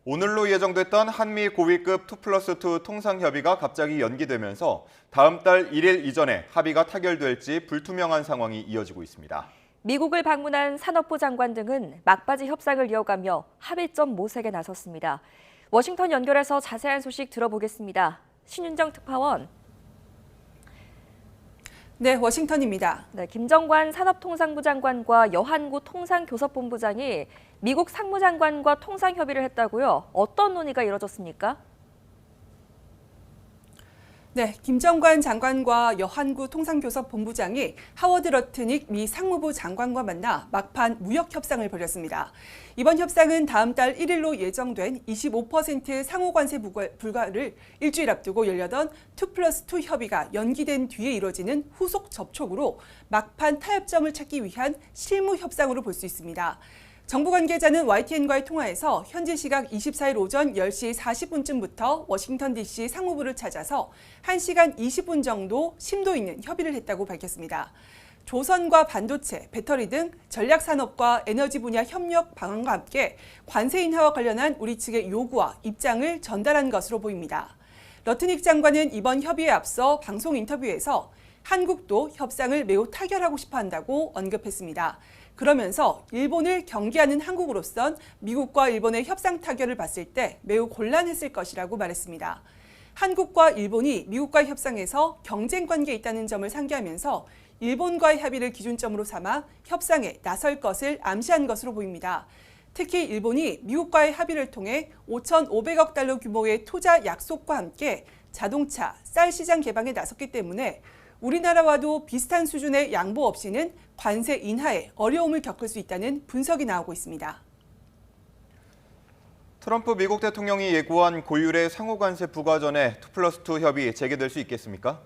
오늘로 예정됐던 한미 고위급 2+2 통상협의가 갑자기 연기되면서 다음 달 1일 이전에 합의가 타결될지 불투명한 상황이 이어지고 있습니다. 미국을 방문한 산업부 장관 등은 막바지 협상을 이어가며 합의점 모색에 나섰습니다. 워싱턴 연결해서 자세한 소식 들어보겠습니다. 신윤정 특파원. 네, 워싱턴입니다. 네, 김정관 산업통상부 장관과 여한구 통상교섭본부장이 미국 상무장관과 통상협의를 했다고요? 어떤 논의가 이뤄졌습니까? 네, 김정관 장관과 여한구 통상교섭본부장이 하워드 러트닉 미 상무부 장관과 만나 막판 무역 협상을 벌였습니다. 이번 협상은 다음 달 1일로 예정된 25% 상호관세 불가를 일주일 앞두고 열려던 2+2 협의가 연기된 뒤에 이뤄지는 후속 접촉으로 막판 타협점을 찾기 위한 실무 협상으로 볼 수 있습니다. 정부 관계자는 YTN과의 통화에서 현지 시각 24일 오전 10시 40분쯤부터 워싱턴 DC 상무부를 찾아서 1시간 20분 정도 심도 있는 협의를 했다고 밝혔습니다. 조선과 반도체, 배터리 등 전략산업과 에너지 분야 협력 방안과 함께 관세 인하와 관련한 우리 측의 요구와 입장을 전달한 것으로 보입니다. 러트닉 장관은 이번 협의에 앞서 방송 인터뷰에서 한국도 협상을 매우 타결하고 싶어 한다고 언급했습니다. 그러면서 일본을 경계하는 한국으로선 미국과 일본의 협상 타결을 봤을 때 매우 곤란했을 것이라고 말했습니다. 한국과 일본이 미국과의 협상에서 경쟁 관계에 있다는 점을 상기하면서 일본과의 합의를 기준점으로 삼아 협상에 나설 것을 암시한 것으로 보입니다. 특히 일본이 미국과의 합의를 통해 5,500억 달러 규모의 투자 약속과 함께 자동차, 쌀 시장 개방에 나섰기 때문에 우리나라와도 비슷한 수준의 양보 없이는 관세 인하에 어려움을 겪을 수 있다는 분석이 나오고 있습니다. 트럼프 미국 대통령이 예고한 고율의 상호관세 부과 전에 2+2 협의 재개될 수 있겠습니까?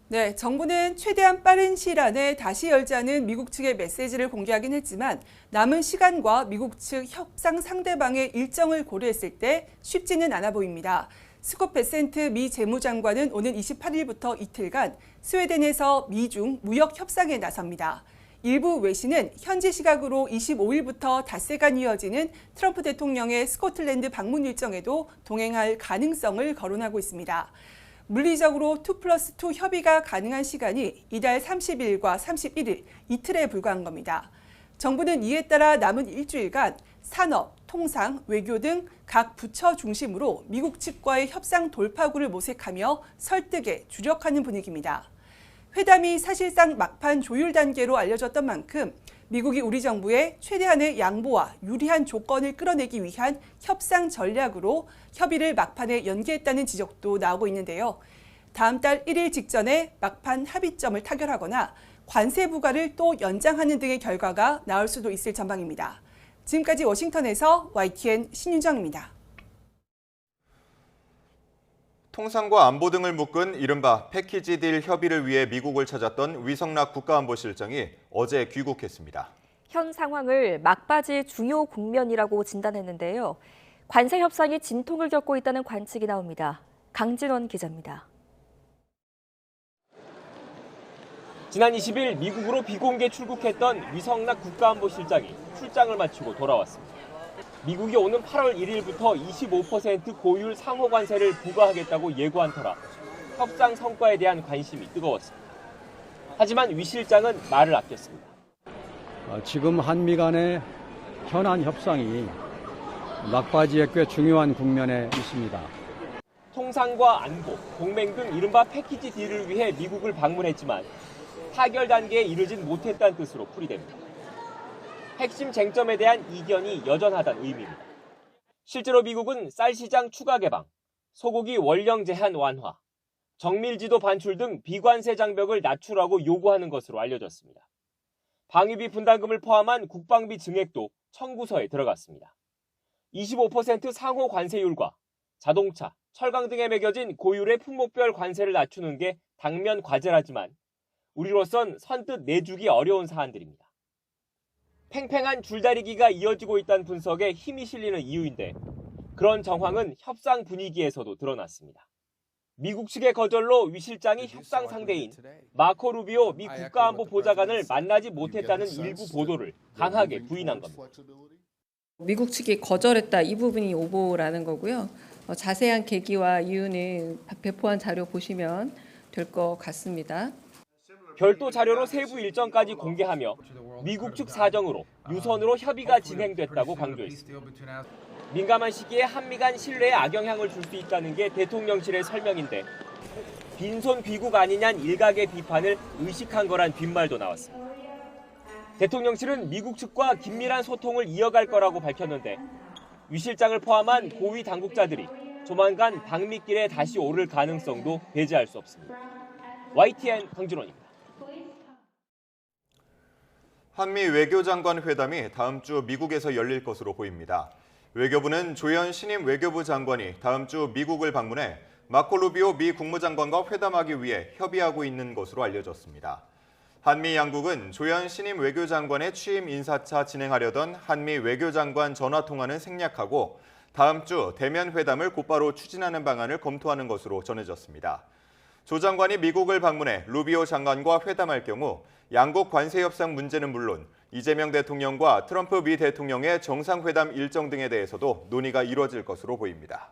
네, 정부는 최대한 빠른 시일 안에 다시 열자는 미국 측의 메시지를 공개하긴 했지만 남은 시간과 미국 측 협상 상대방의 일정을 고려했을 때 쉽지는 않아 보입니다. 스콧 베센트 미 재무장관은 오는 28일부터 이틀간 스웨덴에서 미중 무역 협상에 나섭니다. 일부 외신은 현지 시각으로 25일부터 닷새간 이어지는 트럼프 대통령의 스코틀랜드 방문 일정에도 동행할 가능성을 거론하고 있습니다. 물리적으로 2+2 협의가 가능한 시간이 이달 30일과 31일, 이틀에 불과한 겁니다. 정부는 이에 따라 남은 일주일간 산업, 통상, 외교 등 각 부처 중심으로 미국 측과의 협상 돌파구를 모색하며 설득에 주력하는 분위기입니다. 회담이 사실상 막판 조율 단계로 알려졌던 만큼 미국이 우리 정부에 최대한의 양보와 유리한 조건을 끌어내기 위한 협상 전략으로 협의를 막판에 연기했다는 지적도 나오고 있는데요. 다음 달 1일 직전에 막판 합의점을 타결하거나 관세 부과를 또 연장하는 등의 결과가 나올 수도 있을 전망입니다. 지금까지 워싱턴에서 YTN 신윤정입니다. 통상과 안보 등을 묶은 이른바 패키지 딜 협의를 위해 미국을 찾았던 위성락 국가안보실장이 어제 귀국했습니다. 현 상황을 막바지 중요 국면이라고 진단했는데요. 관세 협상이 진통을 겪고 있다는 관측이 나옵니다. 강진원 기자입니다. 지난 20일 미국으로 비공개 출국했던 위성락 국가안보실장이 출장을 마치고 돌아왔습니다. 미국이 오는 8월 1일부터 25% 고율 상호관세를 부과하겠다고 예고한 터라 협상 성과에 대한 관심이 뜨거웠습니다. 하지만 위 실장은 말을 아꼈습니다. 지금 한미 간의 현안 협상이 막바지에 꽤 중요한 국면에 있습니다. 통상과 안보, 동맹 등 이른바 패키지 딜을 위해 미국을 방문했지만 타결 단계에 이르진 못했다는 뜻으로 풀이됩니다. 핵심 쟁점에 대한 이견이 여전하다는 의미입니다. 실제로 미국은 쌀 시장 추가 개방, 소고기 원령 제한 완화, 정밀지도 반출 등 비관세 장벽을 낮추라고 요구하는 것으로 알려졌습니다. 방위비 분담금을 포함한 국방비 증액도 청구서에 들어갔습니다. 25% 상호 관세율과 자동차, 철강 등에 매겨진 고율의 품목별 관세를 낮추는 게 당면 과제라지만 우리로선 선뜻 내주기 어려운 사안들입니다. 팽팽한 줄다리기가 이어지고 있다는 분석에 힘이 실리는 이유인데 그런 정황은 협상 분위기에서도 드러났습니다. 미국 측의 거절로 위 실장이 협상 상대인 마코 루비오 미 국가안보 보좌관을 만나지 못했다는 일부 보도를 강하게 부인한 겁니다. 미국 측이 거절했다 이 부분이 오보라는 거고요. 자세한 계기와 이유는 배포한 자료 보시면 될 것 같습니다. 별도 자료로 세부 일정까지 공개하며 미국 측 사정으로 유선으로 협의가 진행됐다고 강조했습니다. 민감한 시기에 한미 간 신뢰에 악영향을 줄 수 있다는 게 대통령실의 설명인데 빈손 귀국 아니냐는 일각의 비판을 의식한 거란 뒷말도 나왔습니다. 대통령실은 미국 측과 긴밀한 소통을 이어갈 거라고 밝혔는데 위 실장을 포함한 고위 당국자들이 조만간 방미길에 다시 오를 가능성도 배제할 수 없습니다. YTN 강준원입니다. 한미 외교장관 회담이 다음 주 미국에서 열릴 것으로 보입니다. 외교부는 조현 신임 외교부 장관이 다음 주 미국을 방문해 마코 루비오 미 국무장관과 회담하기 위해 협의하고 있는 것으로 알려졌습니다. 한미 양국은 조현 신임 외교장관의 취임 인사차 진행하려던 한미 외교장관 전화통화는 생략하고 다음 주 대면 회담을 곧바로 추진하는 방안을 검토하는 것으로 전해졌습니다. 조 장관이 미국을 방문해 루비오 장관과 회담할 경우 양국 관세 협상 문제는 물론 이재명 대통령과 트럼프 미 대통령의 정상회담 일정 등에 대해서도 논의가 이뤄질 것으로 보입니다.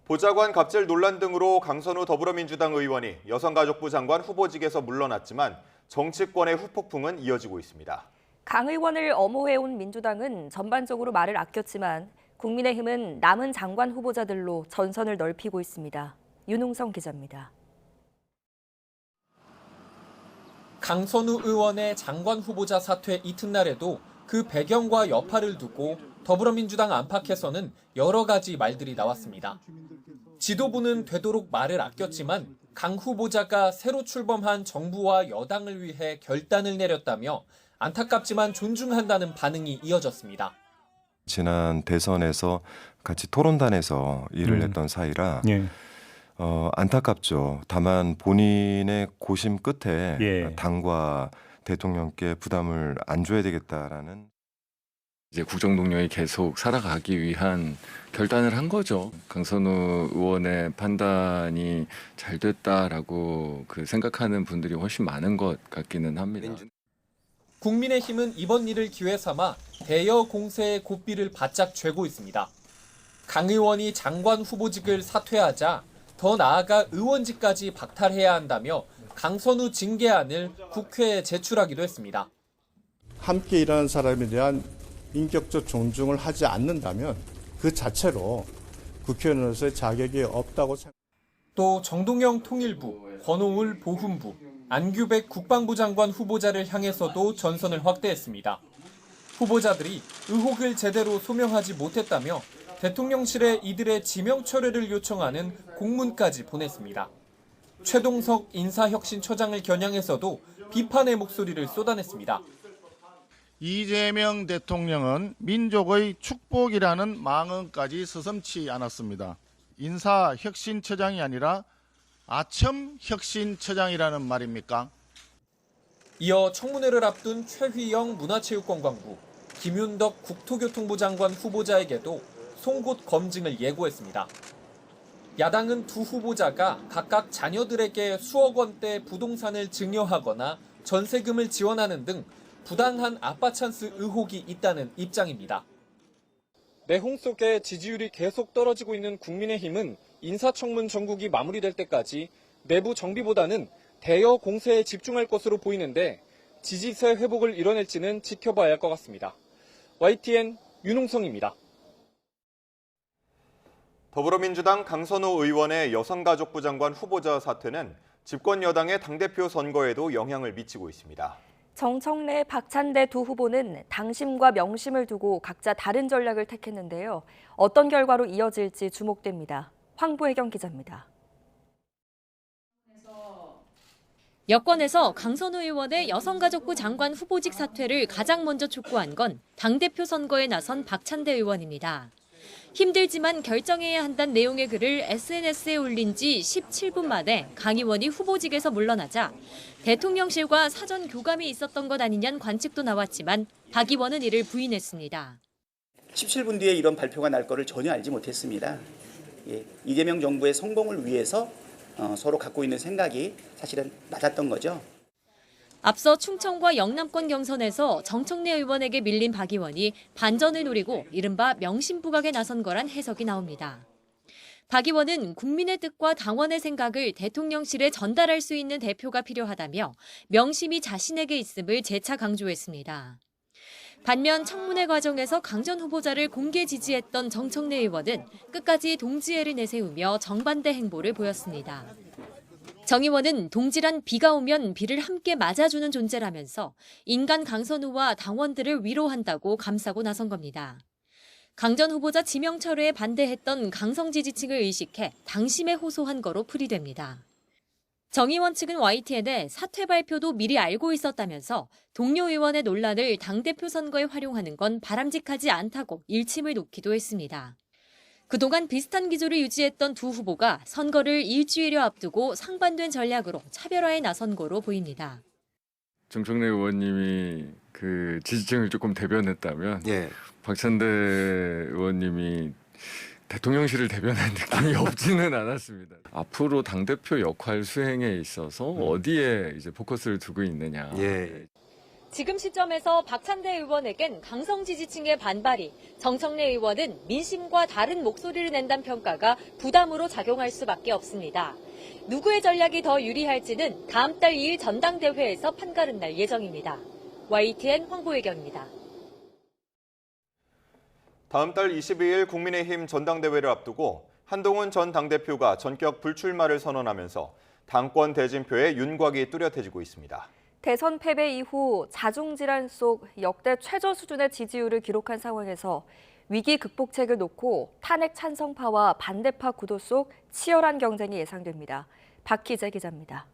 보좌관 갑질 논란 등으로 강선우 더불어민주당 의원이 여성가족부 장관 후보직에서 물러났지만 정치권의 후폭풍은 이어지고 있습니다. 강 의원을 엄호해온 민주당은 전반적으로 말을 아꼈지만 국민의힘은 남은 장관 후보자들로 전선을 넓히고 있습니다. 윤웅성 기자입니다. 강선우 의원의 장관 후보자 사퇴 이튿날에도 그 배경과 여파를 두고 더불어민주당 안팎에서는 여러 가지 말들이 나왔습니다. 지도부는 되도록 말을 아꼈지만 강 후보자가 새로 출범한 정부와 여당을 위해 결단을 내렸다며 안타깝지만 존중한다는 반응이 이어졌습니다. 지난 대선에서 같이 토론단에서 일을 했던 사이라 안타깝죠. 다만 본인의 고심 끝에 당과 대통령께 부담을 안 줘야 되겠다라는 이제 국정 동력이 계속 살아가기 위한 결단을 한 거죠. 강선우 의원의 판단이 잘 됐다라고 생각하는 분들이 훨씬 많은 것 같기는 합니다. 국민의힘은 이번 일을 기회 삼아 대여 공세의 고삐를 바짝 쥐고 있습니다. 강 의원이 장관 후보직을 사퇴하자 더 나아가 의원직까지 박탈해야 한다며 강선우 징계안을 국회에 제출하기도 했습니다. 함께 일하는 사람에 대한 인격적 존중을 하지 않는다면 그 자체로 국회의원으로서의 자격이 없다고 생각합니다. 또 정동영 통일부, 권오울 보훈부, 안규백 국방부 장관 후보자를 향해서도 전선을 확대했습니다. 후보자들이 의혹을 제대로 소명하지 못했다며 대통령실에 이들의 지명 철회를 요청하는 공문까지 보냈습니다. 최동석 인사혁신처장을 겨냥해서도 비판의 목소리를 쏟아냈습니다. 이재명 대통령은 민족의 축복이라는 망언까지 서슴지 않았습니다. 인사혁신처장이 아니라 아첨혁신처장이라는 말입니까? 이어 청문회를 앞둔 최휘영 문화체육관광부, 김윤덕 국토교통부 장관 후보자에게도 송곳 검증을 예고했습니다. 야당은 두 후보자가 각각 자녀들에게 수억 원대 부동산을 증여하거나 전세금을 지원하는 등 부당한 아빠 찬스 의혹이 있다는 입장입니다. 내홍 속에 지지율이 계속 떨어지고 있는 국민의힘은 인사청문 전국이 마무리될 때까지 내부 정비보다는 대여 공세에 집중할 것으로 보이는데 지지세 회복을 이뤄낼지는 지켜봐야 할 것 같습니다. YTN 윤홍성입니다. 더불어민주당 강선우 의원의 여성가족부 장관 후보자 사퇴는 집권 여당의 당대표 선거에도 영향을 미치고 있습니다. 정청래, 박찬대 두 후보는 당심과 명심을 두고 각자 다른 전략을 택했는데요. 어떤 결과로 이어질지 주목됩니다. 황보혜경 기자입니다. 여권에서 강선우 의원의 여성가족부 장관 후보직 사퇴를 가장 먼저 촉구한 건 당대표 선거에 나선 박찬대 의원입니다. 힘들지만 결정해야 한다는 내용의 글을 SNS에 올린 지 17분 만에 강 의원이 후보직에서 물러나자 대통령실과 사전 교감이 있었던 것 아니냐는 관측도 나왔지만 박 의원은 이를 부인했습니다. 17분 뒤에 이런 발표가 날 거를 전혀 알지 못했습니다. 이재명 정부의 성공을 위해서 서로 갖고 있는 생각이 사실은 맞았던 거죠. 앞서 충청과 영남권 경선에서 정청래 의원에게 밀린 박 의원이 반전을 노리고 이른바 명심부각에 나선 거란 해석이 나옵니다. 박 의원은 국민의 뜻과 당원의 생각을 대통령실에 전달할 수 있는 대표가 필요하다며 명심이 자신에게 있음을 재차 강조했습니다. 반면 청문회 과정에서 강 전 후보자를 공개 지지했던 정청래 의원은 끝까지 동지애를 내세우며 정반대 행보를 보였습니다. 정 의원은 동지란 비가 오면 비를 함께 맞아주는 존재라면서 인간 강선우와 당원들을 위로한다고 감싸고 나선 겁니다. 강 전 후보자 지명 철회에 반대했던 강성 지지층을 의식해 당심에 호소한 거로 풀이됩니다. 정 의원 측은 YTN에 사퇴 발표도 미리 알고 있었다면서 동료 의원의 논란을 당대표 선거에 활용하는 건 바람직하지 않다고 일침을 놓기도 했습니다. 그동안 비슷한 기조를 유지했던 두 후보가 선거를 일주일여 앞두고 상반된 전략으로 차별화에 나선 거로 보입니다. 정청래 의원님이 그 지지층을 조금 대변했다면 박찬대 의원님이 대통령실을 대변한 느낌이 없지는 않았습니다. 앞으로 당대표 역할 수행에 있어서 어디에 이제 포커스를 두고 있느냐. 지금 시점에서 박찬대 의원에겐 강성 지지층의 반발이, 정청래 의원은 민심과 다른 목소리를 낸다는 평가가 부담으로 작용할 수밖에 없습니다. 누구의 전략이 더 유리할지는 다음 달 2일 전당대회에서 판가름 날 예정입니다. YTN 황보혜경입니다. 다음 달 22일 국민의힘 전당대회를 앞두고 한동훈 전 당대표가 전격 불출마를 선언하면서 당권 대진표에 윤곽이 뚜렷해지고 있습니다. 대선 패배 이후 자중질환 속 역대 최저 수준의 지지율을 기록한 상황에서 위기 극복책을 놓고 탄핵 찬성파와 반대파 구도 속 치열한 경쟁이 예상됩니다. 박희재 기자입니다.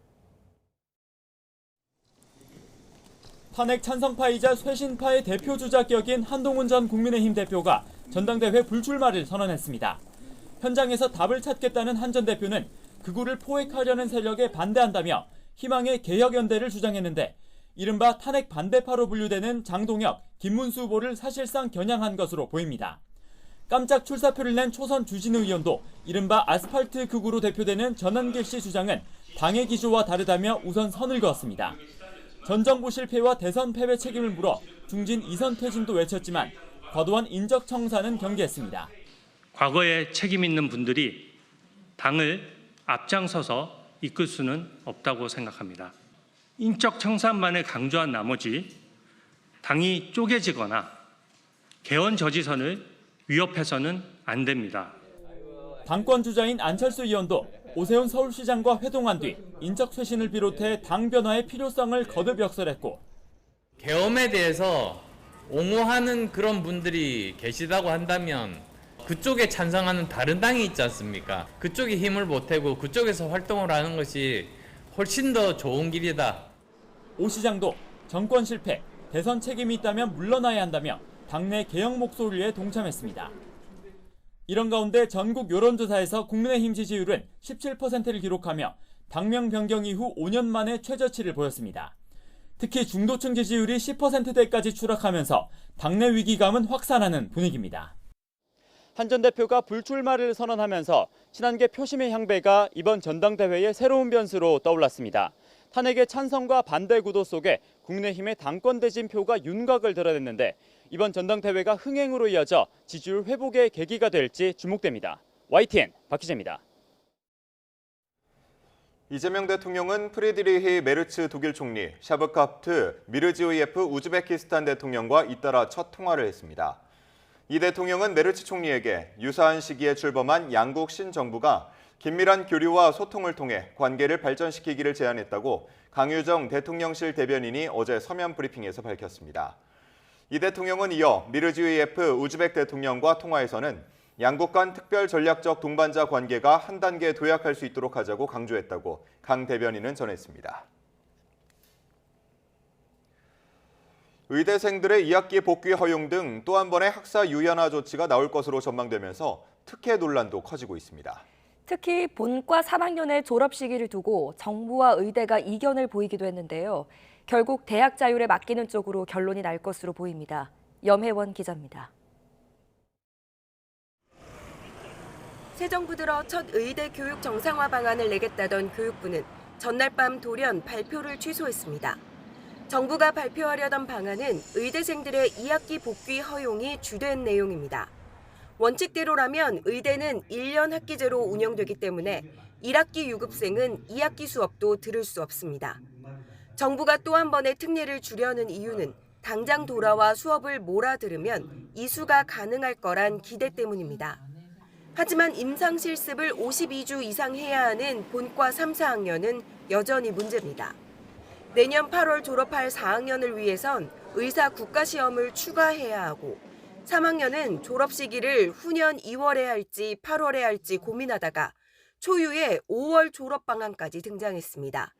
탄핵 찬성파이자 쇄신파의 대표 주자격인 한동훈 전 국민의힘 대표가 전당대회 불출마를 선언했습니다. 현장에서 답을 찾겠다는 한 전 대표는 극우를 포획하려는 세력에 반대한다며 희망의 개혁연대를 주장했는데 이른바 탄핵 반대파로 분류되는 장동혁, 김문수 후보를 사실상 겨냥한 것으로 보입니다. 깜짝 출사표를 낸 초선 주진우 의원도 이른바 아스팔트 극우로 대표되는 전한길 씨 주장은 당의 기조와 다르다며 우선 선을 그었습니다. 전 정부 실패와 대선 패배 책임을 물어 중진 이선 퇴진도 외쳤지만 과도한 인적 청산은 경계했습니다. 과거에 책임 있는 분들이 당을 앞장서서 이끌 수는 없다고 생각합니다. 인적 청산만을 강조한 나머지 당이 쪼개지거나 개헌 저지선을 위협해서는 안 됩니다. 당권 주자인 안철수 의원도 오세훈 서울시장과 회동한 뒤 인적 쇄신을 비롯해 당 변화의 필요성을 거듭 역설했고 계엄에 대해서 옹호하는 그런 분들이 계시다고 한다면 그쪽에 찬성하는 다른 당이 있지 않습니까? 그쪽에 힘을 보태고 그쪽에서 활동을 하는 것이 훨씬 더 좋은 길이다. 오 시장도 정권 실패, 대선 책임이 있다면 물러나야 한다며 당내 개혁 목소리에 동참했습니다. 이런 가운데 전국 여론조사에서 국민의힘 지지율은 17%를 기록하며 당명 변경 이후 5년 만에 최저치를 보였습니다. 특히 중도층 지지율이 10%대까지 추락하면서 당내 위기감은 확산하는 분위기입니다. 한 전 대표가 불출마를 선언하면서 친한계 표심의 향배가 이번 전당대회의 새로운 변수로 떠올랐습니다. 탄핵의 찬성과 반대 구도 속에 국민의힘의 당권 대진표가 윤곽을 드러냈는데 이번 전당대회가 흥행으로 이어져 지지율 회복의 계기가 될지 주목됩니다. YTN 박희재입니다. 이재명 대통령은 프리드리히 메르츠 독일 총리, 샤브카프트 미르지오예프 우즈베키스탄 대통령과 잇따라 첫 통화를 했습니다. 이 대통령은 메르츠 총리에게 유사한 시기에 출범한 양국 신정부가 긴밀한 교류와 소통을 통해 관계를 발전시키기를 제안했다고 강유정 대통령실 대변인이 어제 서면 브리핑에서 밝혔습니다. 이 대통령은 이어 미르지오예프 우즈벡 대통령과 통화에서는 양국 간 특별 전략적 동반자 관계가 한 단계 도약할 수 있도록 하자고 강조했다고 강 대변인은 전했습니다. 의대생들의 2학기 복귀 허용 등 또 한 번의 학사 유연화 조치가 나올 것으로 전망되면서 특혜 논란도 커지고 있습니다. 특히 본과 3학년의 졸업 시기를 두고 정부와 의대가 이견을 보이기도 했는데요. 결국 대학 자율에 맡기는 쪽으로 결론이 날 것으로 보입니다. 염혜원 기자입니다. 새 정부 들어 첫 의대 교육 정상화 방안을 내겠다던 교육부는 전날 밤 돌연 발표를 취소했습니다. 정부가 발표하려던 방안은 의대생들의 2학기 복귀 허용이 주된 내용입니다. 원칙대로라면 의대는 1년 학기제로 운영되기 때문에 1학기 유급생은 2학기 수업도 들을 수 없습니다. 정부가 또 한 번의 특례를 주려는 이유는 당장 돌아와 수업을 몰아들으면 이수가 가능할 거란 기대 때문입니다. 하지만 임상 실습을 52주 이상 해야 하는 본과 3, 4학년은 여전히 문제입니다. 내년 8월 졸업할 4학년을 위해선 의사 국가시험을 추가해야 하고 3학년은 졸업 시기를 후년 2월에 할지 8월에 할지 고민하다가 초유의 5월 졸업 방안까지 등장했습니다.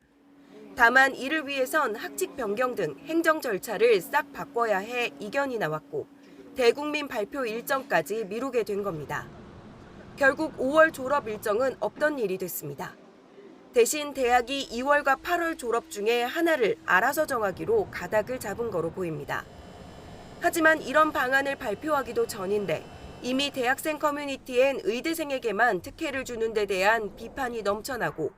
다만 이를 위해선 학칙 변경 등 행정 절차를 싹 바꿔야 해 이견이 나왔고 대국민 발표 일정까지 미루게 된 겁니다. 결국 5월 졸업 일정은 없던 일이 됐습니다. 대신 대학이 2월과 8월 졸업 중에 하나를 알아서 정하기로 가닥을 잡은 거로 보입니다. 하지만 이런 방안을 발표하기도 전인데 이미 대학생 커뮤니티엔 의대생에게만 특혜를 주는 데 대한 비판이 넘쳐나고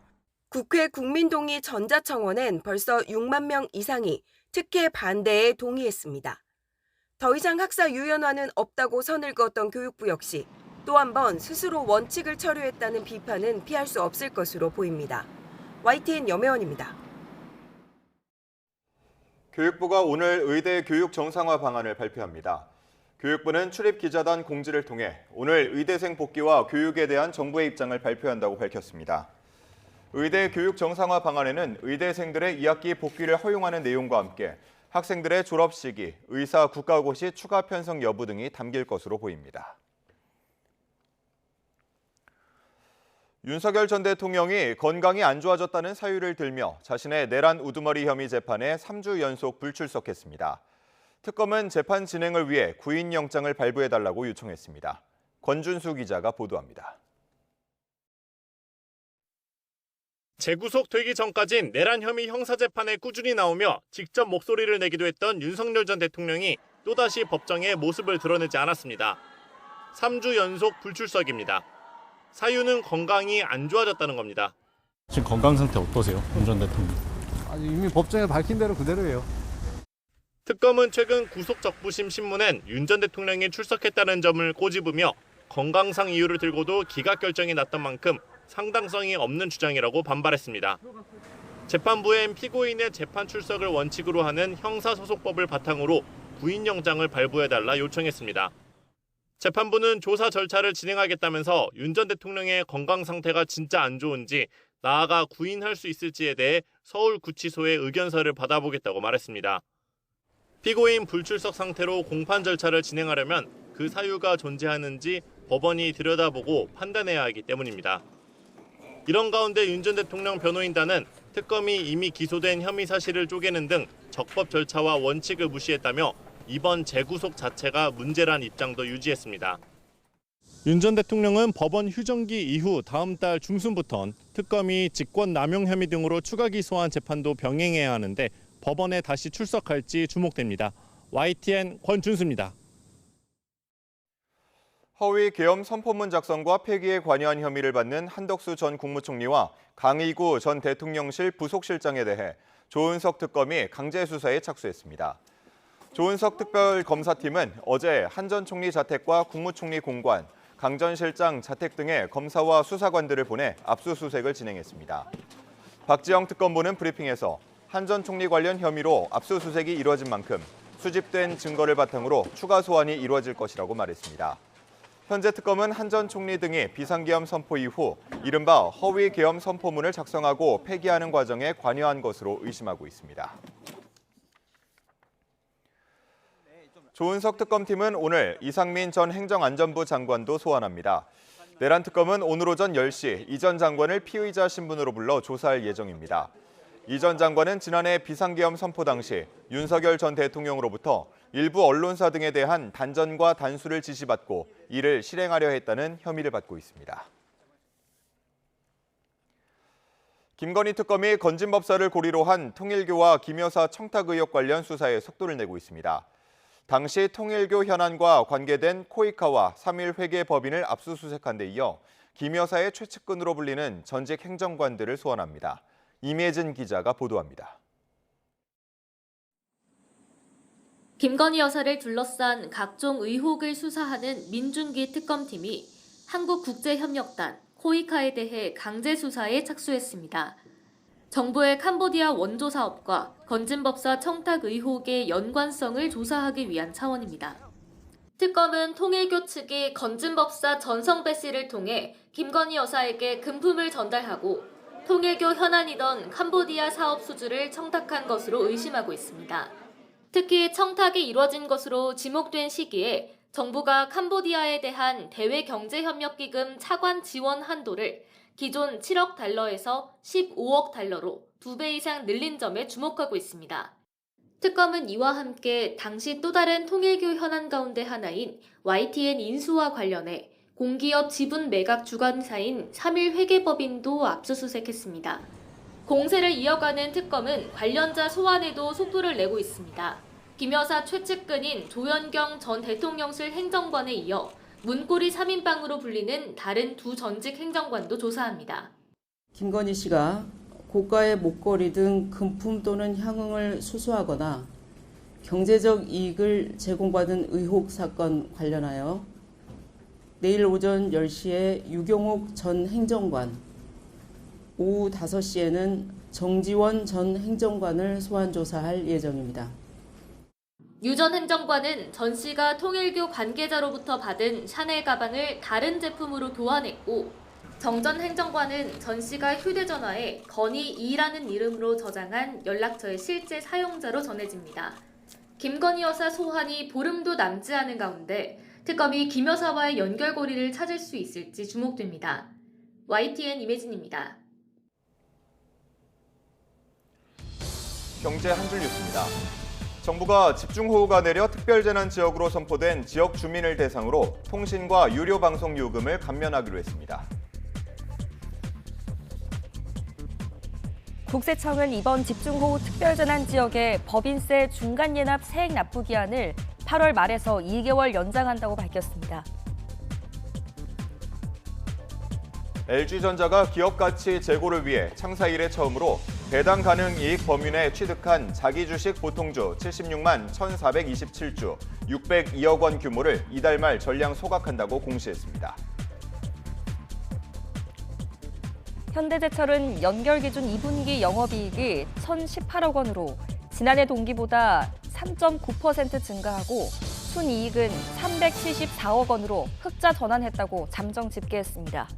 국회 국민동의 전자청원엔 벌써 6만 명 이상이 특혜 반대에 동의했습니다. 더 이상 학사 유연화는 없다고 선을 그었던 교육부 역시 또 한 번 스스로 원칙을 철회했다는 비판은 피할 수 없을 것으로 보입니다. YTN 염혜원입니다. 교육부가 오늘 의대 교육 정상화 방안을 발표합니다. 교육부는 출입기자단 공지를 통해 오늘 의대생 복귀와 교육에 대한 정부의 입장을 발표한다고 밝혔습니다. 의대 교육 정상화 방안에는 의대생들의 2학기 복귀를 허용하는 내용과 함께 학생들의 졸업 시기, 의사 국가고시 추가 편성 여부 등이 담길 것으로 보입니다. 윤석열 전 대통령이 건강이 안 좋아졌다는 사유를 들며 자신의 내란 우두머리 혐의 재판에 3주 연속 불출석했습니다. 특검은 재판 진행을 위해 구인영장을 발부해달라고 요청했습니다. 권준수 기자가 보도합니다. 재구속되기 전까진 내란 혐의 형사재판에 꾸준히 나오며 직접 목소리를 내기도 했던 윤석열 전 대통령이 또다시 법정에 모습을 드러내지 않았습니다. 3주 연속 불출석입니다. 사유는 건강이 안 좋아졌다는 겁니다. 지금 건강 상태 어떠세요, 윤 전 대통령? 이미 법정에 밝힌 대로 그대로예요. 특검은 최근 구속적부심 신문엔 윤 전 대통령이 출석했다는 점을 꼬집으며 건강상 이유를 들고도 기각 결정이 났던 만큼 상당성이 없는 주장이라고 반발했습니다. 재판부엔 피고인의 재판 출석을 원칙으로 하는 형사소송법을 바탕으로 구인영장을 발부해달라 요청했습니다. 재판부는 조사 절차를 진행하겠다면서 윤 전 대통령의 건강 상태가 진짜 안 좋은지 나아가 구인할 수 있을지에 대해 서울구치소에 의견서를 받아보겠다고 말했습니다. 피고인 불출석 상태로 공판 절차를 진행하려면 그 사유가 존재하는지 법원이 들여다보고 판단해야 하기 때문입니다. 이런 가운데 윤 전 대통령 변호인단은 특검이 이미 기소된 혐의 사실을 쪼개는 등 적법 절차와 원칙을 무시했다며 이번 재구속 자체가 문제란 입장도 유지했습니다. 윤 전 대통령은 법원 휴정기 이후 다음 달 중순부턴 특검이 직권남용 혐의 등으로 추가 기소한 재판도 병행해야 하는데 법원에 다시 출석할지 주목됩니다. YTN 권준수입니다. 허위 계엄 선포문 작성과 폐기에 관여한 혐의를 받는 한덕수 전 국무총리와 강의구 전 대통령실 부속실장에 대해 조은석 특검이 강제 수사에 착수했습니다. 조은석 특별검사팀은 어제 한 전 총리 자택과 국무총리 공관, 강 전 실장 자택 등의 검사와 수사관들을 보내 압수수색을 진행했습니다. 박지영 특검보는 브리핑에서 한 전 총리 관련 혐의로 압수수색이 이루어진 만큼 수집된 증거를 바탕으로 추가 소환이 이루어질 것이라고 말했습니다. 현재 특검은 한 전 총리 등이 비상계엄 선포 이후 이른바 허위 계엄 선포문을 작성하고 폐기하는 과정에 관여한 것으로 의심하고 있습니다. 조은석 특검팀은 오늘 이상민 전 행정안전부 장관도 소환합니다. 내란 특검은 오늘 오전 10시 이 전 장관을 피의자 신분으로 불러 조사할 예정입니다. 이 전 장관은 지난해 비상계엄 선포 당시 윤석열 전 대통령으로부터 일부 언론사 등에 대한 단전과 단수를 지시받고 이를 실행하려 했다는 혐의를 받고 있습니다. 김건희 특검이 건진법사를 고리로 한 통일교와 김 여사 청탁 의혹 관련 수사에 속도를 내고 있습니다. 당시 통일교 현안과 관계된 코이카와 3일 회계법인을 압수수색한 데 이어 김 여사의 최측근으로 불리는 전직 행정관들을 소환합니다. 임혜진 기자가 보도합니다. 김건희 여사를 둘러싼 각종 의혹을 수사하는 민중기 특검팀이 한국국제협력단 코이카에 대해 강제 수사에 착수했습니다. 정부의 캄보디아 원조 사업과 건진법사 청탁 의혹의 연관성을 조사하기 위한 차원입니다. 특검은 통일교 측이 건진법사 전성배 씨를 통해 김건희 여사에게 금품을 전달하고 통일교 현안이던 캄보디아 사업 수주를 청탁한 것으로 의심하고 있습니다. 특히 청탁이 이뤄진 것으로 지목된 시기에 정부가 캄보디아에 대한 대외경제협력기금 차관 지원 한도를 기존 7억 달러에서 15억 달러로 2배 이상 늘린 점에 주목하고 있습니다. 특검은 이와 함께 당시 또 다른 통일교 현안 가운데 하나인 YTN 인수와 관련해 공기업 지분 매각 주관사인 3일 회계법인도 압수수색했습니다. 공세를 이어가는 특검은 관련자 소환에도 속도를 내고 있습니다. 김 여사 최측근인 조현경 전 대통령실 행정관에 이어 문고리 3인방으로 불리는 다른 두 전직 행정관도 조사합니다. 김건희 씨가 고가의 목걸이 등 금품 또는 향응을 수수하거나 경제적 이익을 제공받은 의혹 사건 관련하여 내일 오전 10시에 유경옥 전 행정관, 오후 5시에는 정지원 전 행정관을 소환 조사할 예정입니다. 유 전 행정관은 전 씨가 통일교 관계자로부터 받은 샤넬 가방을 다른 제품으로 교환했고, 정 전 행정관은 전 씨가 휴대전화에 건희 2라는 이름으로 저장한 연락처의 실제 사용자로 전해집니다. 김건희 여사 소환이 보름도 남지 않은 가운데 특검이 김 여사와의 연결고리를 찾을 수 있을지 주목됩니다. YTN 임혜진입니다. 경제 한 줄 뉴스입니다. 정부가 집중호우가 내려 특별재난지역으로 선포된 지역 주민을 대상으로 통신과 유료방송 요금을 감면하기로 했습니다. 국세청은 이번 집중호우 특별재난지역의 법인세 중간예납 세액 납부 기한을 8월 말에서 2개월 연장한다고 밝혔습니다. LG전자가 기업 가치 제고를 위해 창사 이래 처음으로 배당 가능 이익 범위 내 취득한 자기 주식 보통주 76만 1,427주, 602억 원 규모를 이달 말 전량 소각한다고 공시했습니다. 현대제철은 연결 기준 2분기 영업이익이 1,018억 원으로 지난해 동기보다 3.9% 증가하고 순이익은 374억 원으로 흑자 전환했다고 잠정 집계했습니다.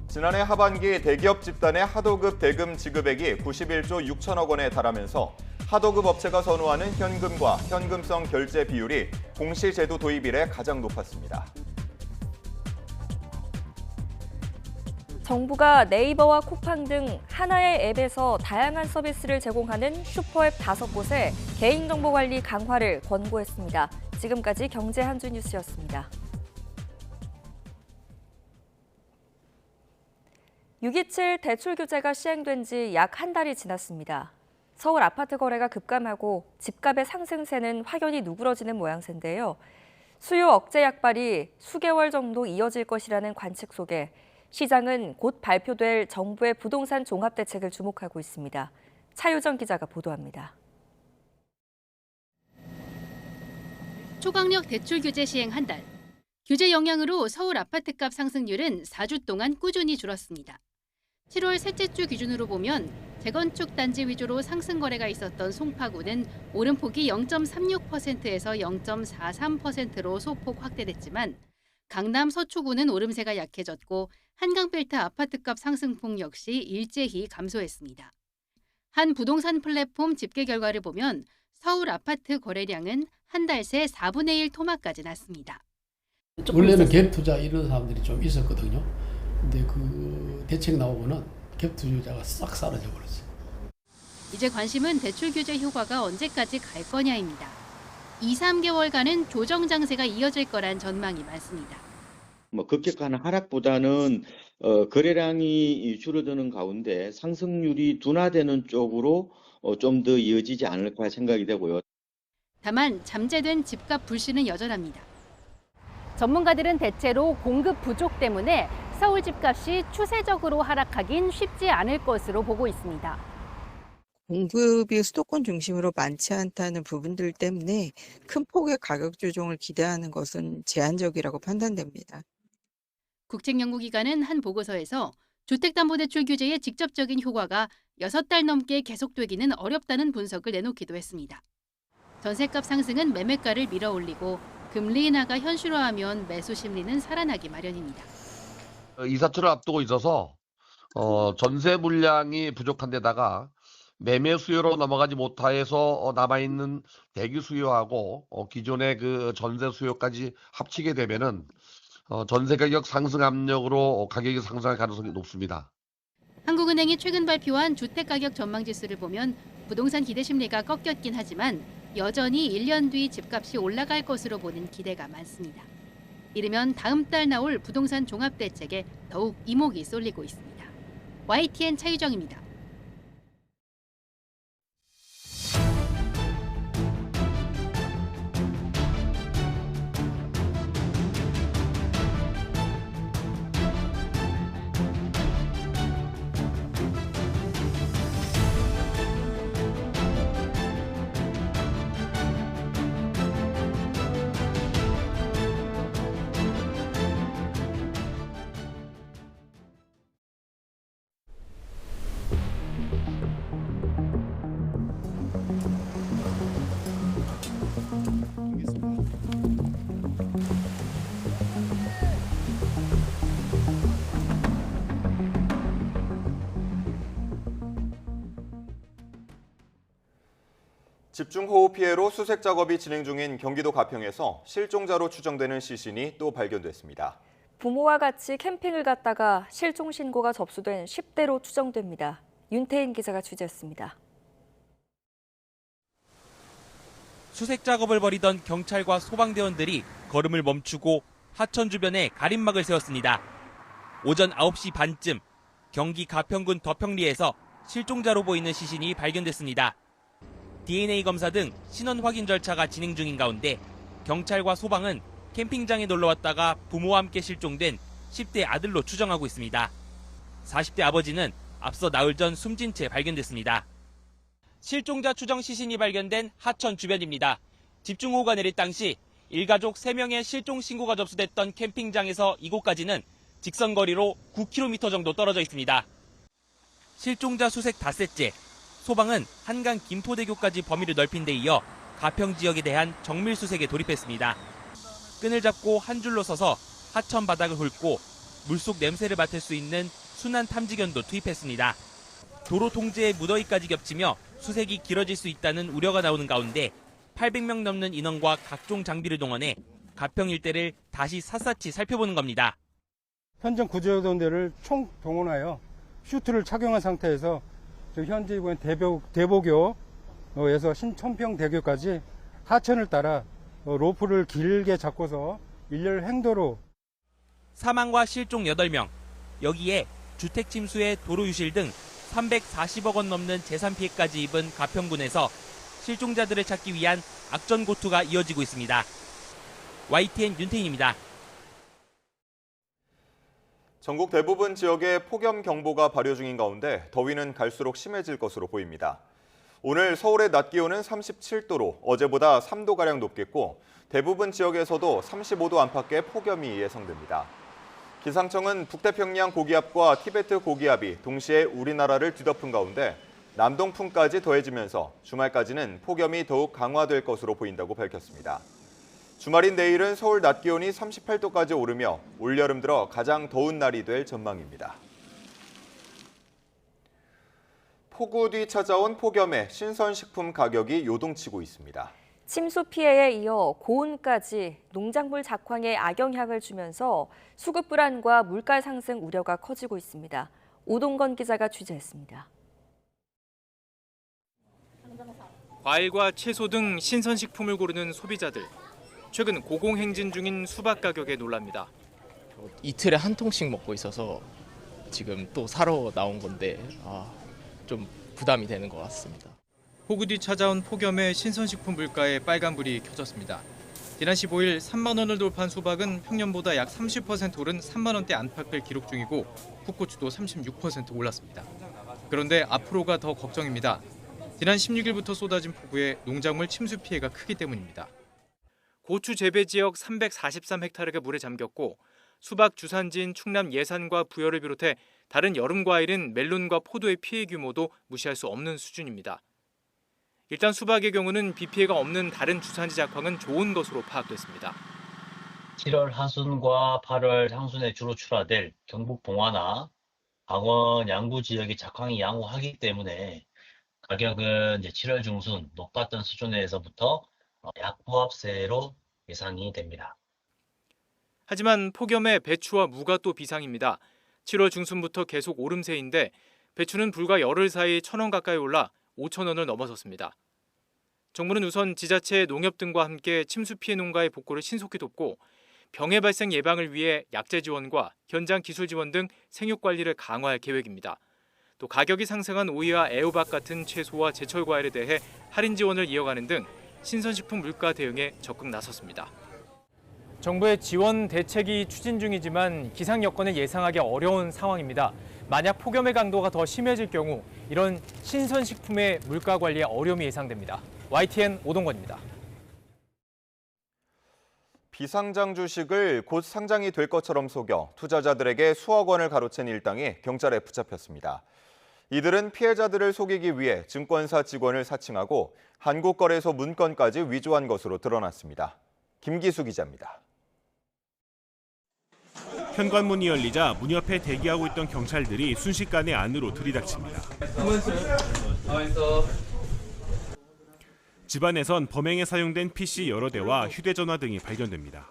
지난해 하반기 대기업 집단의 하도급 대금 지급액이 91조 6천억 원에 달하면서 하도급 업체가 선호하는 현금과 현금성 결제 비율이 공시제도 도입 이래 가장 높았습니다. 정부가 네이버와 쿠팡 등 하나의 앱에서 다양한 서비스를 제공하는 슈퍼앱 5곳에 개인정보 관리 강화를 권고했습니다. 지금까지 경제 한 줄 뉴스였습니다. 6.27 대출 규제가 시행된 지 약 한 달이 지났습니다. 서울 아파트 거래가 급감하고 집값의 상승세는 확연히 누그러지는 모양새인데요. 수요 억제 약발이 수개월 정도 이어질 것이라는 관측 속에 시장은 곧 발표될 정부의 부동산 종합대책을 주목하고 있습니다. 차유정 기자가 보도합니다. 초강력 대출 규제 시행 한 달. 규제 영향으로 서울 아파트값 상승률은 4주 동안 꾸준히 줄었습니다. 7월 셋째 주 기준으로 보면 재건축 단지 위주로 상승 거래가 있었던 송파구는 오름폭이 0.36%에서 0.43%로 소폭 확대됐지만 강남 서초구는 오름세가 약해졌고 한강벨트 아파트값 상승폭 역시 일제히 감소했습니다. 한 부동산 플랫폼 집계 결과를 보면 서울 아파트 거래량은 한 달 새 4분의 1 토막까지 났습니다. 원래는 갭 투자 이런 사람들이 좀 있었거든요. 근데 그 대책 나오고는 갭 투자가 싹 사라져 버렸어요. 이제 관심은 대출 규제 효과가 언제까지 갈 거냐입니다. 2, 3개월간은 조정 장세가 이어질 거란 전망이 많습니다. 급격한 하락보다는 거래량이 줄어드는 가운데 상승률이 둔화되는 쪽으로 좀 더 이어지지 않을까 생각이 되고요. 다만 잠재된 집값 불씨는 여전합니다. 전문가들은 대체로 공급 부족 때문에 서울 집값이 추세적으로 하락하긴 쉽지 않을 것으로 보고 있습니다. 공급이 수도권 중심으로 많지 않다는 부분들 때문에 큰 폭의 가격 조정을 기대하는 것은 제한적이라고 판단됩니다. 국책연구기관은 한 보고서에서 주택담보대출 규제의 직접적인 효과가 6달 넘게 계속되기는 어렵다는 분석을 내놓기도 했습니다. 전셋값 상승은 매매가를 밀어올리고 금리 인하가 현실화하면 매수 심리는 살아나기 마련입니다. 이사철을 앞두고 있어서 전세 물량이 부족한 데다가 매매 수요로 넘어가지 못해서 남아있는 대기 수요하고 기존의 그 전세 수요까지 합치게 되면은 전세 가격 상승 압력으로 가격이 상승할 가능성이 높습니다. 한국은행이 최근 발표한 주택가격 전망지수를 보면 부동산 기대 심리가 꺾였긴 하지만 여전히 1년 뒤 집값이 올라갈 것으로 보는 기대가 많습니다. 이르면 다음 달 나올 부동산 종합대책에 더욱 이목이 쏠리고 있습니다. YTN 차유정입니다. 집중호우 피해로 수색 작업이 진행 중인 경기도 가평에서 실종자로 추정되는 시신이 또 발견됐습니다. 부모와 같이 캠핑을 갔다가 실종 신고가 접수된 10대로 추정됩니다. 윤태인 기자가 취재했습니다. 수색 작업을 벌이던 경찰과 소방대원들이 걸음을 멈추고 하천 주변에 가림막을 세웠습니다. 오전 9시 반쯤 경기 가평군 덕평리에서 실종자로 보이는 시신이 발견됐습니다. DNA 검사 등 신원 확인 절차가 진행 중인 가운데 경찰과 소방은 캠핑장에 놀러 왔다가 부모와 함께 실종된 10대 아들로 추정하고 있습니다. 40대 아버지는 앞서 나흘 전 숨진 채 발견됐습니다. 실종자 추정 시신이 발견된 하천 주변입니다. 집중호우가 내릴 당시 일가족 3명의 실종 신고가 접수됐던 캠핑장에서 이곳까지는 직선거리로 9km 정도 떨어져 있습니다. 실종자 수색 닷새째, 소방은 한강 김포대교까지 범위를 넓힌 데 이어 가평 지역에 대한 정밀 수색에 돌입했습니다. 끈을 잡고 한 줄로 서서 하천 바닥을 훑고 물속 냄새를 맡을 수 있는 순환 탐지견도 투입했습니다. 도로 통제에 무더위까지 겹치며 수색이 길어질 수 있다는 우려가 나오는 가운데 800명 넘는 인원과 각종 장비를 동원해 가평 일대를 다시 샅샅이 살펴보는 겁니다. 현장 구조요원들을 총 동원하여 슈트를 착용한 상태에서 현재 이번 대보교에서 신천평대교까지 하천을 따라 로프를 길게 잡고서 일렬 행도로 사망과 실종 8명, 여기에 주택 침수에 도로 유실 등 340억 원 넘는 재산 피해까지 입은 가평군에서 실종자들을 찾기 위한 악전고투가 이어지고 있습니다. YTN 윤태인입니다. 전국 대부분 지역에 폭염경보가 발효 중인 가운데 더위는 갈수록 심해질 것으로 보입니다. 오늘 서울의 낮 기온은 37도로 어제보다 3도가량 높겠고 대부분 지역에서도 35도 안팎의 폭염이 예상됩니다. 기상청은 북태평양 고기압과 티베트 고기압이 동시에 우리나라를 뒤덮은 가운데 남동풍까지 더해지면서 주말까지는 폭염이 더욱 강화될 것으로 보인다고 밝혔습니다. 주말인 내일은 서울 낮 기온이 38도까지 오르며 올여름 들어 가장 더운 날이 될 전망입니다. 폭우 뒤 찾아온 폭염에 신선식품 가격이 요동치고 있습니다. 침수 피해에 이어 고온까지 농작물 작황에 악영향을 주면서 수급 불안과 물가 상승 우려가 커지고 있습니다. 오동건 기자가 취재했습니다. 과일과 채소 등 신선식품을 고르는 소비자들. 최근 고공행진 중인 수박 가격에 놀랍니다. 이틀에 한 통씩 먹고 있어서 지금 또 사러 나온 건데 좀 부담이 되는 것 같습니다. 폭우 뒤 찾아온 폭염에 신선식품 물가에 빨간불이 켜졌습니다. 지난 15일 3만 원을 돌파한 수박은 평년보다 약 30% 오른 3만 원대 안팎을 기록 중이고 풋고추도 36% 올랐습니다. 그런데 앞으로가 더 걱정입니다. 지난 16일부터 쏟아진 폭우에 농작물 침수 피해가 크기 때문입니다. 고추 재배 지역 343헥타르가 물에 잠겼고 수박 주산지인 충남 예산과 부여를 비롯해 다른 여름 과일인 멜론과 포도의 피해 규모도 무시할 수 없는 수준입니다. 일단 수박의 경우는 비 피해가 없는 다른 주산지 작황은 좋은 것으로 파악됐습니다. 7월 하순과 8월 상순에 주로 출하될 경북 봉화나 강원 양구 지역이 작황이 양호하기 때문에 가격은 이제 7월 중순 높았던 수준에서부터 약보합세로 예상이 됩니다. 하지만 폭염에 배추와 무가 또 비상입니다. 7월 중순부터 계속 오름세인데 배추는 불과 열흘 사이 1,000원 가까이 올라 5,000원을 넘어섰습니다. 정부는 우선 지자체, 농협 등과 함께 침수 피해 농가의 복구를 신속히 돕고 병해 발생 예방을 위해 약재 지원과 현장 기술 지원 등 생육 관리를 강화할 계획입니다. 또 가격이 상승한 오이와 애호박 같은 채소와 제철 과일에 대해 할인 지원을 이어가는 등 신선식품 물가 대응에 적극 나섰습니다. 정부의 지원 대책이 추진 중이지만 기상 여건을 예상하기 어려운 상황입니다. 만약 폭염의 강도가 더 심해질 경우 이런 신선식품의 물가 관리에 어려움이 예상됩니다. YTN 오동건입니다. 비상장 주식을 곧 상장이 될 것처럼 속여 투자자들에게 수억 원을 가로챈 일당이 경찰에 붙잡혔습니다. 이들은 피해자들을 속이기 위해 증권사 직원을 사칭하고 한국거래소 문건까지 위조한 것으로 드러났습니다. 김기수 기자입니다. 현관문이 열리자 문 옆에 대기하고 있던 경찰들이 순식간에 안으로 들이닥칩니다. 집안에선 범행에 사용된 PC 여러 대와 휴대전화 등이 발견됩니다.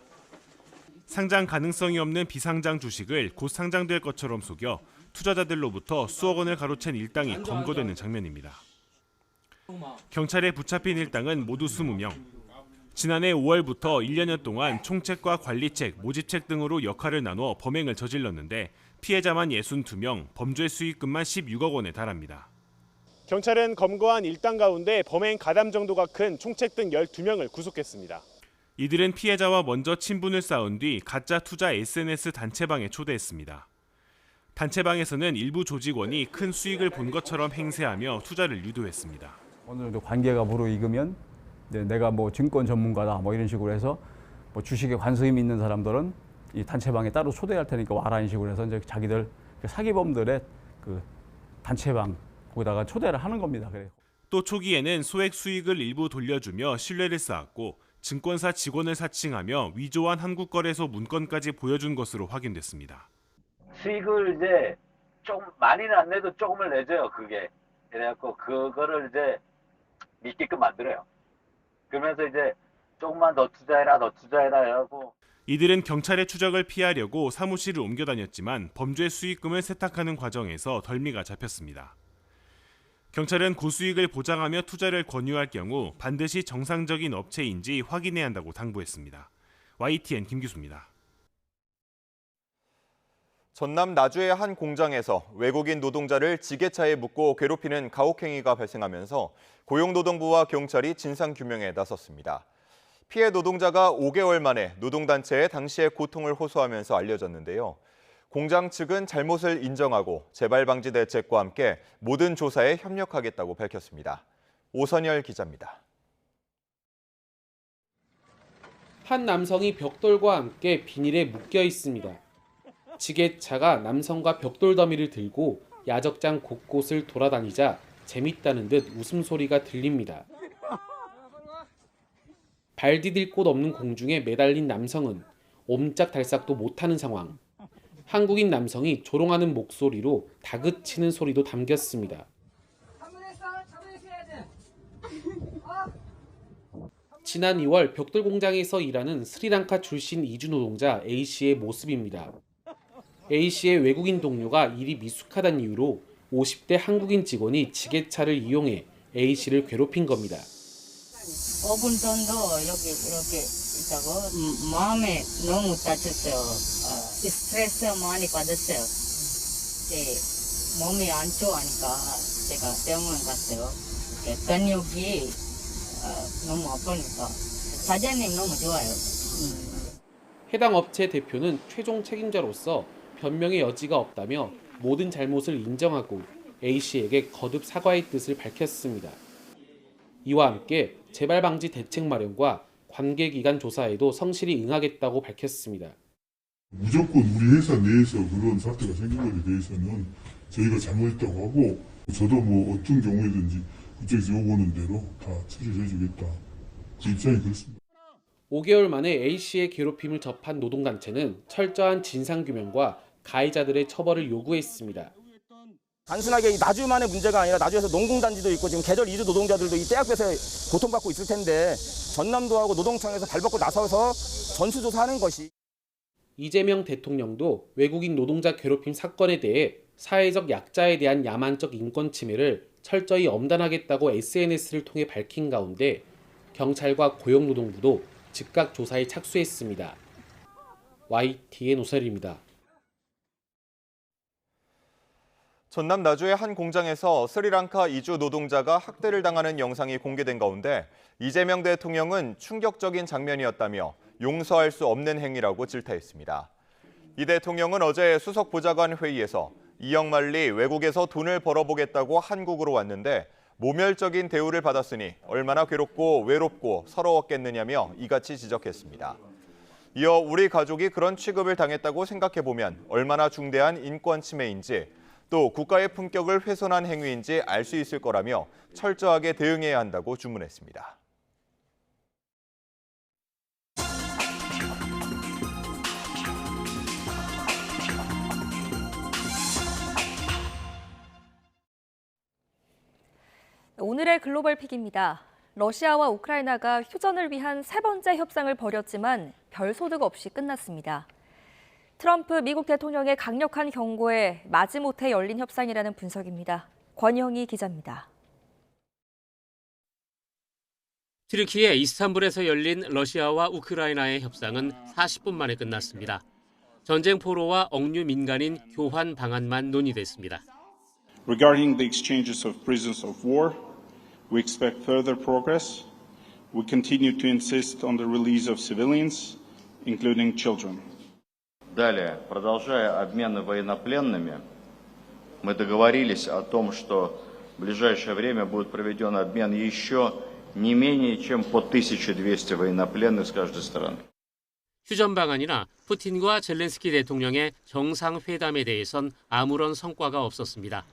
상장 가능성이 없는 비상장 주식을 곧 상장될 것처럼 속여 투자자들로부터 수억 원을 가로챈 일당이 검거되는 장면입니다. 경찰에 붙잡힌 일당은 모두 20명. 지난해 5월부터 1년여 동안 총책과 관리책, 모집책 등으로 역할을 나눠 범행을 저질렀는데 피해자만 62명, 범죄 수익금만 16억 원에 달합니다. 경찰은 검거한 일당 가운데 범행 가담 정도가 큰 총책 등 12명을 구속했습니다. 이들은 피해자와 먼저 친분을 쌓은 뒤 가짜 투자 SNS 단체방에 초대했습니다. 단체방에서는 일부 조직원이 큰 수익을 본 것처럼 행세하며 투자를 유도했습니다. 어느 정도 관계가 무르익으면 내가 뭐 증권 전문가다 뭐 이런 식으로 해서 뭐 주식에 관심이 있는 사람들은 이 단체방에 따로 초대할 테니까 와라 이런 식으로 해서 이제 자기들 사기범들의 그 단체방 거기다가 초대를 하는 겁니다. 그래요. 또 초기에는 소액 수익을 일부 돌려주며 신뢰를 쌓았고 증권사 직원을 사칭하며 위조한 한국거래소 문건까지 보여준 것으로 확인됐습니다. 수익을 이제 조금 많이는 안 내도 조금을 내줘요. 그게 그래갖고 그거를 이제 믿게끔 만들어요. 그러면서 이제 조금만 더 투자해라 해갖고. 이들은 경찰의 추적을 피하려고 사무실을 옮겨 다녔지만 범죄 수익금을 세탁하는 과정에서 덜미가 잡혔습니다. 경찰은 고수익을 보장하며 투자를 권유할 경우 반드시 정상적인 업체인지 확인해야 한다고 당부했습니다. YTN 김규수입니다. 전남 나주의 한 공장에서 외국인 노동자를 지게차에 묶고 괴롭히는 가혹행위가 발생하면서 고용노동부와 경찰이 진상규명에 나섰습니다. 피해 노동자가 5개월 만에 노동단체에 당시의 고통을 호소하면서 알려졌는데요. 공장 측은 잘못을 인정하고 재발방지 대책과 함께 모든 조사에 협력하겠다고 밝혔습니다. 오선열 기자입니다. 한 남성이 벽돌과 함께 비닐에 묶여 있습니다. 지게차가 남성과 벽돌 더미를 들고 야적장 곳곳을 돌아다니자 재밌다는 듯 웃음소리가 들립니다. 발 디딜 곳 없는 공중에 매달린 남성은 옴짝달싹도 못하는 상황. 한국인 남성이 조롱하는 목소리로 다그치는 소리도 담겼습니다. 지난 2월 벽돌 공장에서 일하는 스리랑카 출신 이주 노동자 A씨의 모습입니다. A씨의 외국인 동료가 일이 미숙하다는 이유로 50대 한국인 직원이 지게차를 이용해 A씨를 괴롭힌 겁니다. 5분 정도 이렇게 있다고 마음에 너무 다쳤어요. 스트레스 많이 받았어요. 몸이 안 좋아하니까 제가 병원 갔어요. 근육이 너무 아프니까 사장님 너무 좋아요. 해당 업체 대표는 최종 책임자로서 변명의 여지가 없다며 모든 잘못을 인정하고 A씨에게 거듭 사과의 뜻을 밝혔습니다. 이와 함께 재발 방지 대책 마련과 관계 기관 조사에도 성실히 응하겠다고 밝혔습니다. 무조건 우리 회사 내에서 그런 사태가 생긴 것에 대해서는 저희가 잘못했다고 하고 저도 뭐 어떤 경우에든지 그쪽에서 요구하는 대로 다 처리를 해주겠다. 그 입장이 그렇습니다. 5개월 만에 A씨의 괴롭힘을 접한 노동단체는 철저한 진상규명과 가해자들의 처벌을 요구했습니다. 단순하게 이 나주만의 문제가 아니라 나주에서 농공단지도 있고 지금 계절 이주 노동자들도 이 떼약볕에 고통받고 있을 텐데 전남도하고 노동청에서 발벗고 나서서 전수조사하는 것이. 이재명 대통령도 외국인 노동자 괴롭힘 사건에 대해 사회적 약자에 대한 야만적 인권 침해를 철저히 엄단하겠다고 SNS를 통해 밝힌 가운데 경찰과 고용노동부도 즉각 조사에 착수했습니다. YTN 오설입니다. 전남 나주의 한 공장에서 스리랑카 이주 노동자가 학대를 당하는 영상이 공개된 가운데 이재명 대통령은 충격적인 장면이었다며 용서할 수 없는 행위라고 질타했습니다. 이 대통령은 어제 수석 보좌관 회의에서 이영만리 외국에서 돈을 벌어보겠다고 한국으로 왔는데 모멸적인 대우를 받았으니 얼마나 괴롭고 외롭고 서러웠겠느냐며 이같이 지적했습니다. 이어 우리 가족이 그런 취급을 당했다고 생각해보면 얼마나 중대한 인권 침해인지 또 국가의 품격을 훼손한 행위인지 알 수 있을 거라며 철저하게 대응해야 한다고 주문했습니다. 오늘의 글로벌 픽입니다. 러시아와 우크라이나가 휴전을 위한 세 번째 협상을 벌였지만 별 소득 없이 끝났습니다. 트럼프 미국 대통령의 강력한 경고에 마지못해 열린 협상이라는 분석입니다. 권영희 기자입니다. 튀르키예 이스탄불에서 열린 러시아와 우크라이나의 협상은 40분 만에 끝났습니다. 전쟁 포로와 억류 민간인 교환 방안만 논의됐습니다. Regarding the exchanges of prisoners of war, we expect further progress. We continue to insist on the release of civilians, including children. Далее, продолжая обмены военнопленными, мы договорились о том, что в ближайшее время будет проведен обмен еще не менее чем по 1200 военнопленных с каждой стороны. 휴전 방안이나 푸틴과 젤렌스키 대통령의 정상회담에 대해선 아무런 성과가 없었습니다.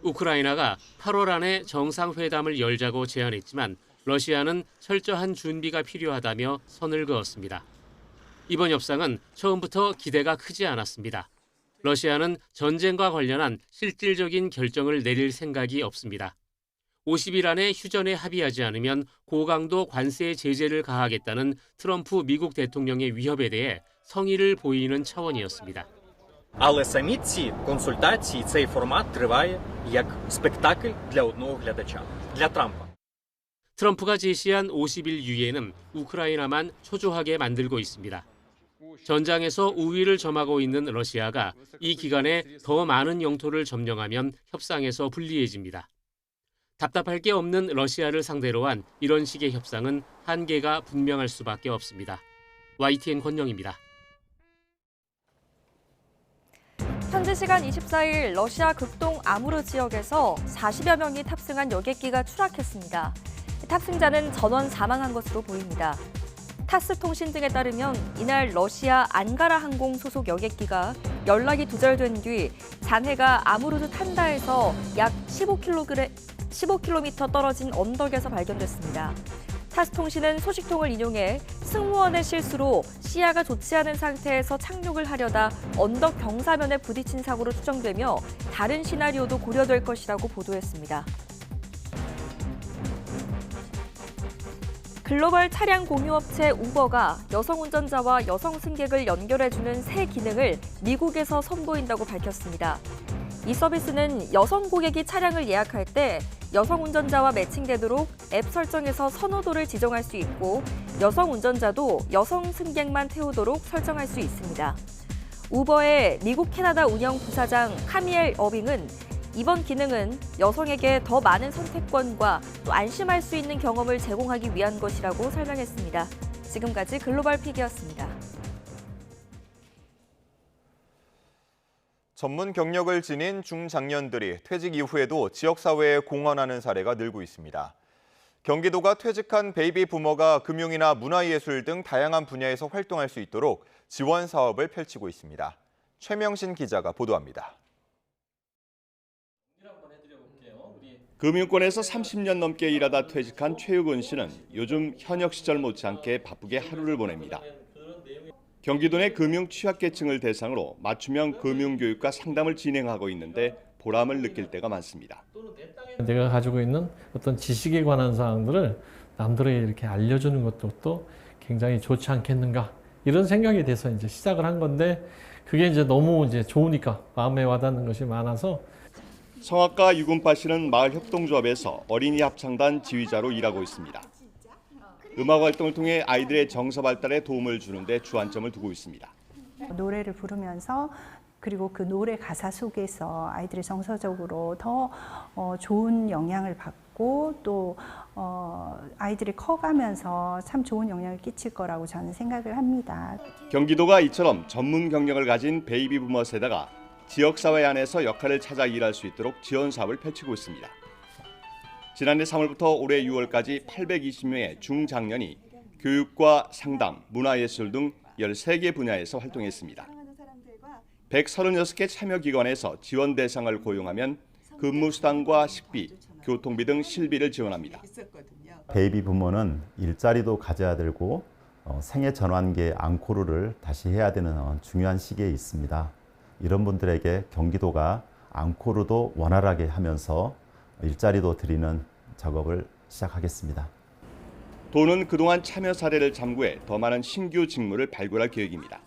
우크라이나가 8월 안에 정상회담을 열자고 제안했지만 러시아는 철저한 준비가 필요하다며 선을 그었습니다. 이번 협상은 처음부터 기대가 크지 않았습니다. 러시아는 전쟁과 관련한 실질적인 결정을 내릴 생각이 없습니다. 50일 안에 휴전에 합의하지 않으면 고강도 관세 제재를 가하겠다는 트럼프 미국 대통령의 위협에 대해 성의를 보이는 차원이었습니다. Але самі ці консультації, цей формат триває як спектакль для одного глядача, для Трампа. 트럼프가 제시한 50일 유예는 우크라이나만 초조하게 만들고 있습니다. 전장에서 우위를 점하고 있는 러시아가 이 기간에 더 많은 영토를 점령하면 협상에서 불리해집니다. 답답할 게 없는 러시아를 상대로 한 이런 식의 협상은 한계가 분명할 수밖에 없습니다. YTN 권영입니다. 현지 시간 24일 러시아 극동 아무르 지역에서 40여 명이 탑승한 여객기가 추락했습니다. 탑승자는 전원 사망한 것으로 보입니다. 타스 통신 등에 따르면 이날 러시아 안가라 항공 소속 여객기가 연락이 두절된 뒤 잔해가 아무르드 탄다에서 약 15km 떨어진 언덕에서 발견됐습니다. 타스 통신은 소식통을 인용해 승무원의 실수로 시야가 좋지 않은 상태에서 착륙을 하려다 언덕 경사면에 부딪힌 사고로 추정되며 다른 시나리오도 고려될 것이라고 보도했습니다. 글로벌 차량 공유업체 우버가 여성 운전자와 여성 승객을 연결해주는 새 기능을 미국에서 선보인다고 밝혔습니다. 이 서비스는 여성 고객이 차량을 예약할 때 여성 운전자와 매칭되도록 앱 설정에서 선호도를 지정할 수 있고 여성 운전자도 여성 승객만 태우도록 설정할 수 있습니다. 우버의 미국 캐나다 운영 부사장 카미엘 어빙은 이번 기능은 여성에게 더 많은 선택권과 또 안심할 수 있는 경험을 제공하기 위한 것이라고 설명했습니다. 지금까지 글로벌 픽이었습니다. 전문 경력을 지닌 중장년들이 퇴직 이후에도 지역사회에 공헌하는 사례가 늘고 있습니다. 경기도가 퇴직한 베이비 부머가 금융이나 문화예술 등 다양한 분야에서 활동할 수 있도록 지원 사업을 펼치고 있습니다. 최명신 기자가 보도합니다. 금융권에서 30년 넘게 일하다 퇴직한 최유근 씨는 요즘 현역 시절 못지않게 바쁘게 하루를 보냅니다. 경기도 내 금융 취약계층을 대상으로 맞춤형 금융교육과 상담을 진행하고 있는데 보람을 느낄 때가 많습니다. 내가 가지고 있는 어떤 지식에 관한 사항들을 남들에게 이렇게 알려주는 것도 또 굉장히 좋지 않겠는가 이런 생각이 돼서 이제 시작을 한 건데 그게 이제 너무 이제 좋으니까 마음에 와닿는 것이 많아서. 성악가 유근파 씨는 마을 협동조합에서 어린이 합창단 지휘자로 일하고 있습니다. 음악 활동을 통해 아이들의 정서 발달에 도움을 주는데 주안점을 두고 있습니다. 노래를 부르면서 그리고 그 노래 가사 속에서 아이들이 정서적으로 더 좋은 영향을 받고 또 아이들이 커가면서 참 좋은 영향을 끼칠 거라고 저는 생각을 합니다. 경기도가 이처럼 전문 경력을 가진 베이비 부머 세대가 지역사회 안에서 역할을 찾아 일할 수 있도록 지원 사업을 펼치고 있습니다. 지난해 3월부터 올해 6월까지 820명의 중장년이 교육과 상담, 문화예술 등 13개 분야에서 활동했습니다. 136개 참여기관에서 지원 대상을 고용하면 근무수당과 식비, 교통비 등 실비를 지원합니다. 베이비 부모는 일자리도 가져야 되고 생애 전환기의 앙코르를 다시 해야 되는 중요한 시기에 있습니다. 이런 분들에게 경기도가 앙코르도 원활하게 하면서 일자리도 드리는 작업을 시작하겠습니다. 도는 그동안 참여 사례를 참고해 더 많은 신규 직무를 발굴할 계획입니다.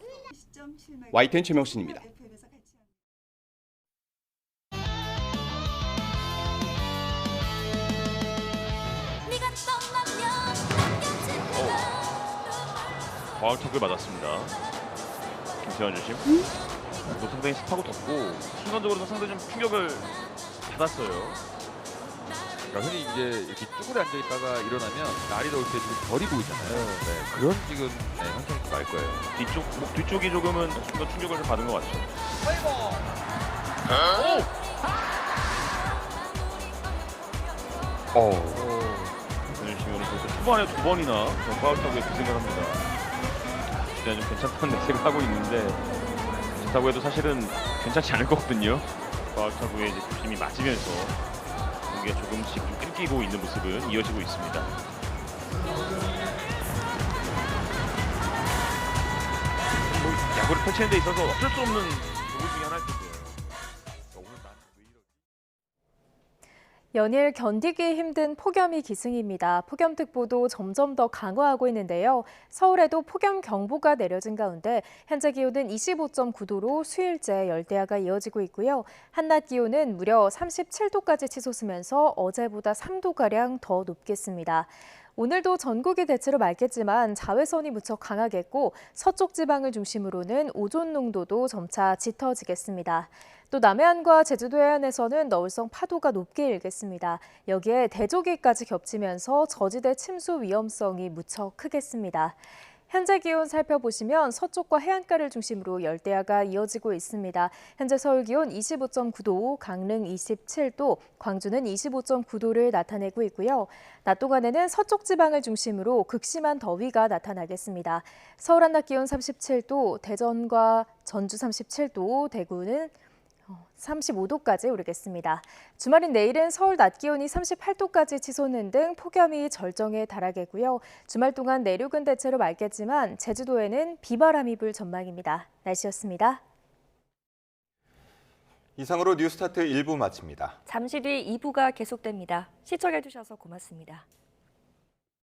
YTN 최명신입니다. 과학턱을 맞았습니다. 김태환 주심. 또 상당히 습하고 덥고 순간적으로도 상당히 좀 충격을 받았어요. 그러니까 흔히 이제 이렇게 쭈그려 앉아 있다가 일어나면 날이 더울 때 지금 별이 보이잖아요. 네, 그런 지금 형태는 좀 날 거예요. 목 뒤쪽이 조금은 순간 충격을 좀 받은 것 같죠. 김태환 주심이 오늘 초반에 2번이나 과학턱에 기승을 합니다. 그냥 좀 괜찮다는 내색을 하고 있는데 괜찮다고 해도 사실은 괜찮지 않을 거거든요. 과학타구에 이제 중심이 맞으면서 공기가 조금씩 좀 끊기고 있는 모습은 이어지고 있습니다. 야구를 펼치는 데 있어서 어쩔 수 없는 부분 중에 하나일 텐데요. 연일 견디기 힘든 폭염이 기승입니다. 폭염특보도 점점 더 강화하고 있는데요. 서울에도 폭염경보가 내려진 가운데 현재 기온은 25.9도로 수일째 열대야가 이어지고 있고요. 한낮 기온은 무려 37도까지 치솟으면서 어제보다 3도가량 더 높겠습니다. 오늘도 전국이 대체로 맑겠지만 자외선이 무척 강하겠고 서쪽 지방을 중심으로는 오존 농도도 점차 짙어지겠습니다. 또 남해안과 제주도 해안에서는 너울성 파도가 높게 일겠습니다. 여기에 대조기까지 겹치면서 저지대 침수 위험성이 무척 크겠습니다. 현재 기온 살펴보시면 서쪽과 해안가를 중심으로 열대야가 이어지고 있습니다. 현재 서울 기온 25.9도, 강릉 27도, 광주는 25.9도를 나타내고 있고요. 낮 동안에는 서쪽 지방을 중심으로 극심한 더위가 나타나겠습니다. 서울 한낮 기온 37도, 대전과 전주 37도, 대구는 35도까지 오르겠습니다. 주말인 내일은 서울 낮 기온이 38도까지 치솟는 등 폭염이 절정에 달하겠고요. 주말 동안 내륙은 대체로 맑겠지만 제주도에는 비바람이 불 전망입니다. 날씨였습니다. 이상으로 뉴스타트 1부 마칩니다. 잠시 뒤 2부가 계속됩니다. 시청해주셔서 고맙습니다.